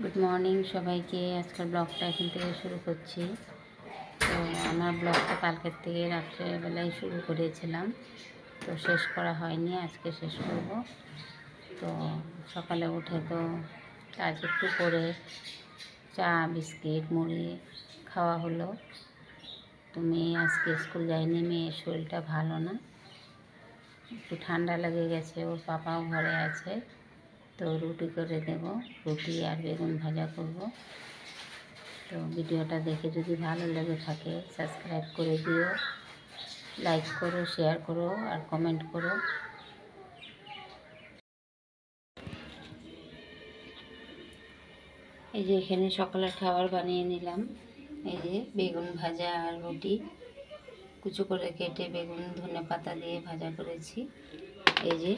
Good morning সবাইকে। আজকের ব্লগটা এখান থেকে শুরু করছি। তো আমার ব্লগটা কালকের থেকে রাত্রেবেলায় শুরু করেছিলাম, তো শেষ করা হয়নি, আজকে শেষ করব। তো সকালে উঠে তো কাজ একটু করে চা বিস্কিট মুড়ি খাওয়া হলো। তো মেয়ে আজকে স্কুল যায়নি, মেয়ের শরীরটা ভালো না, একটু ঠান্ডা লেগে গেছে, ওর পাপাও ঘরে আছে। তো রুটি করে দেব, রুটি আর বেগুন ভাজা করব। তো ভিডিওটা দেখে যদি ভালো লেগে থাকে সাবস্ক্রাইব করে দিও, লাইক করো, শেয়ার করো আর কমেন্ট করো। এই যে এখানে সকালের খাবার বানিয়ে নিলাম। এই যে বেগুন ভাজা আর রুটি কুচো করে কেটে বেগুন ধনে পাতা দিয়ে ভাজা করেছি। এই যে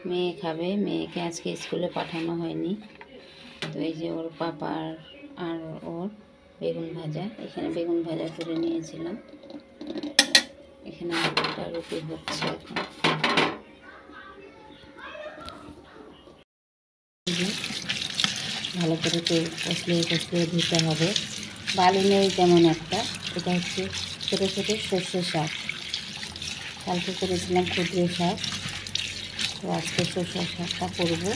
মেয়ে খাবে, মেয়েকে আজকে স্কুলে পাঠানো হয়নি। তো এই যে ওর পাপার আর ওর বেগুন ভাজা, এখানে বেগুন ভাজা করে নিয়েছিলাম। এখানে একটা রুটি হচ্ছে এখন। ভালো করে কষলিয়ে কষলিয়ে ধুতে হবে। বালি নেই তেমন একটা। এটা হচ্ছে ছোটো ছোটো সর্ষে শাক, কালকে করেছিলাম ক্ষুদ্র শাক, তো আজকে সর্ষে শাকটা করবো।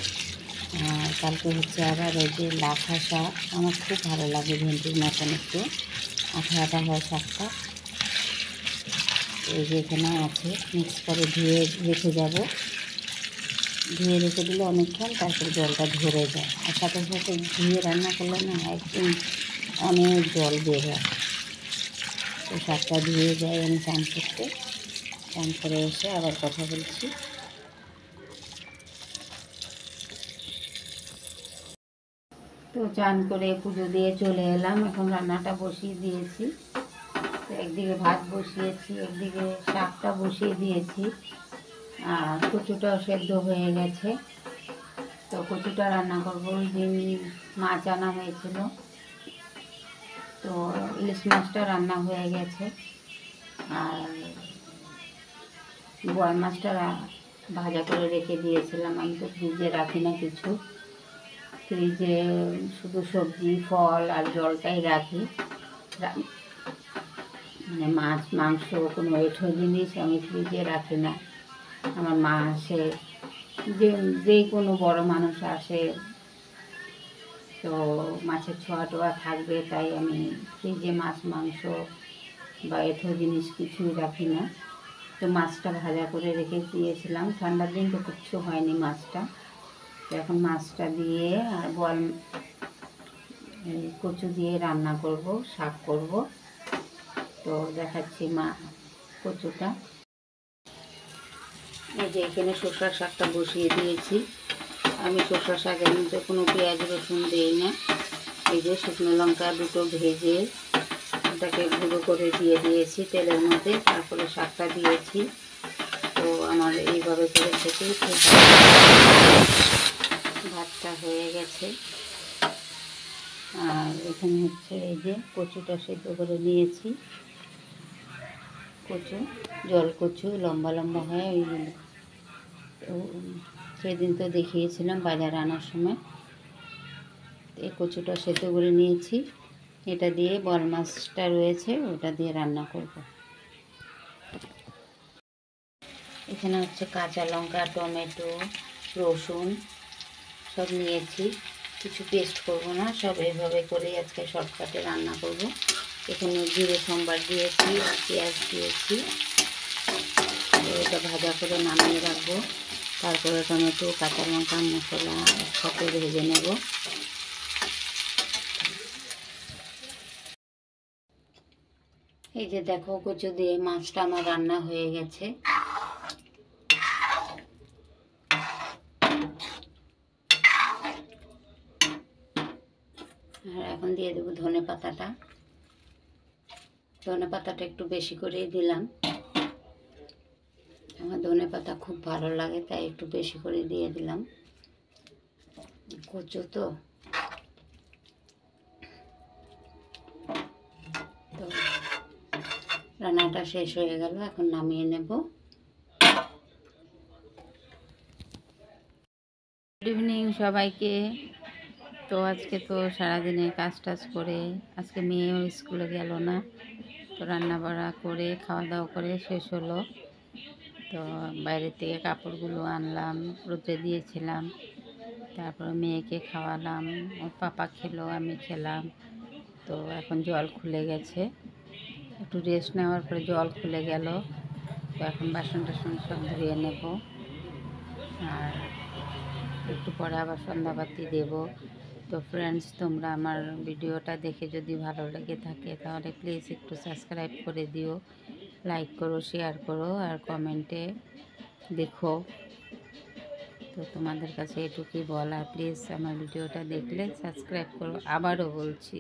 আর কালকে হচ্ছে আবার ওই যে লাফা শাক, আমার খুব ভালো লাগে, ভেন্ডির মতন একটু আঠা আঠা হয় শাকটা। এই যে এখানে আছে, মিক্স করে ধুয়ে রেখে যাব। ধুয়ে রেখে দিলে অনেকক্ষণ, তারপরে জলটা ধরে যায়। আর সাথে সাথে ধুয়ে রান্না করলে না একদম অনেক জল বের হয়। তো শাকটা ধুয়ে যায়, আমি চান করতে, চান করে এসে আবার কথা বলছি। তো চান করে পুজো দিয়ে চলে এলাম, এখন রান্নাটা বসিয়ে দিয়েছি। তো একদিকে ভাত বসিয়েছি, একদিকে শাকটা বসিয়ে দিয়েছি, আর কচুটাও সেদ্ধ হয়ে গেছে। তো কচুটা রান্না করবো। ওই দিন মাছ আনা হয়েছিল, তো ইলিশ মাছটা রান্না হয়ে গেছে। আর বোয়াল মাছটা ভাজা করে রেখে দিয়েছিলাম। আমি তো ফ্রিজে রাখি না কিছু, ফ্রিজে শুধু সবজি ফল আর জলটাই রাখি। মানে মাছ মাংস কোনো এঁঠো জিনিস আমি ফ্রিজে রাখি না। আমার মা আসে, যে কোনো বড় মানুষ আসে, তো মাছের ছোঁয়া টোয়া থাকবে, তাই আমি ফ্রিজে মাছ মাংস বা এঁঠো জিনিস কিছুই রাখি না। তো মাছটা ভাজা করে রেখে দিয়েছিলাম, ঠান্ডার দিন তো কিচ্ছু হয়নি মাছটা। তো এখন মাছটা দিয়ে আর কচু দিয়ে রান্না করব, শাক করব। তো দেখাচ্ছি মা কচুটা। এই যে এখানে শসা শাকটা বসিয়ে দিয়েছি। আমি শসা শাকের মধ্যে কোনো পেঁয়াজ রসুন দিই না। এই যে শুকনো লঙ্কা দুটো ভেজে ওটাকে গুঁড়ো করে দিয়ে দিয়েছি তেলের মধ্যে, তারপরে শাকটা দিয়েছি। তো আমার এইভাবে করে থেকেই খুব ভাতটা হয়ে গেছে। আর এখানে হচ্ছে এই যে কচুটা সেদ্ধ করে নিয়েছি। কচু জল কচু লম্বা লম্বা হয়, ওইগুলো তো সেদিন তো দেখিয়েছিলাম বাজার আনার সময়। এই কচুটা সেদ্ধ করে নিয়েছি, এটা দিয়ে বোয়াল মাছটা রয়েছে ওটা দিয়ে রান্না করব। এখানে হচ্ছে কাঁচা লঙ্কা টমেটো রসুন সব নিয়েছি, কিছু পেস্ট করব না, সব এভাবে করেই আজকে শর্টকাটে রান্না করব। এখানে জিরে সোমবার দিয়েছি আর পেঁয়াজ দিয়েছি, এটা ভাজা করে নামিয়ে রাখবো। তারপরে টমেটো কাঁচা লঙ্কা মশলা একসাথে ভেজে নেব। এই যে দেখো কচু দিয়ে মাছটা আমার রান্না হয়ে গেছে। আর এখন দিয়ে দেবো ধনে পাতাটা। ধনে পাতাটা একটু বেশি করেই দিলাম, আমার ধনে পাতা খুব ভালো লাগে তাই একটু বেশি করে দিয়ে দিলাম। কচু তো রান্নাটা শেষ হয়ে গেল, এখন নামিয়ে নেব। গুড ইভিনিং সবাইকে। তো আজকে তো সারাদিনে কাজ টাজ করে আজকে মেয়েও স্কুলে গেল না, তো রান্না বাড়া করে খাওয়া দাওয়া করে শেষ হলো। তো বাইরের থেকে কাপড়গুলো আনলাম, রোদে দিয়েছিলাম, তারপর মেয়েকে খাওয়ালাম, ওর পাপা খেলো, আমি খেলাম। তো এখন জল খুলে গেছে, একটু রেস্ট নেওয়ার পরে জল খুলে গেল। তো এখন বাসন টাসন সব ধুয়ে নেব, আর একটু পরে আবার সন্ধ্যাবাতি দেব। তো ফ্রেন্ডস, তোমরা আমার ভিডিওটা দেখে যদি ভালো লেগে থাকে তাহলে প্লিজ একটু সাবস্ক্রাইব করে দিও, লাইক করো, শেয়ার করো, আর কমেন্টে দেখো। তো তোমাদের কাছে এটুকুই বলা, প্লিজ আমার ভিডিওটা দেখলে সাবস্ক্রাইব করো, আবারও বলছি।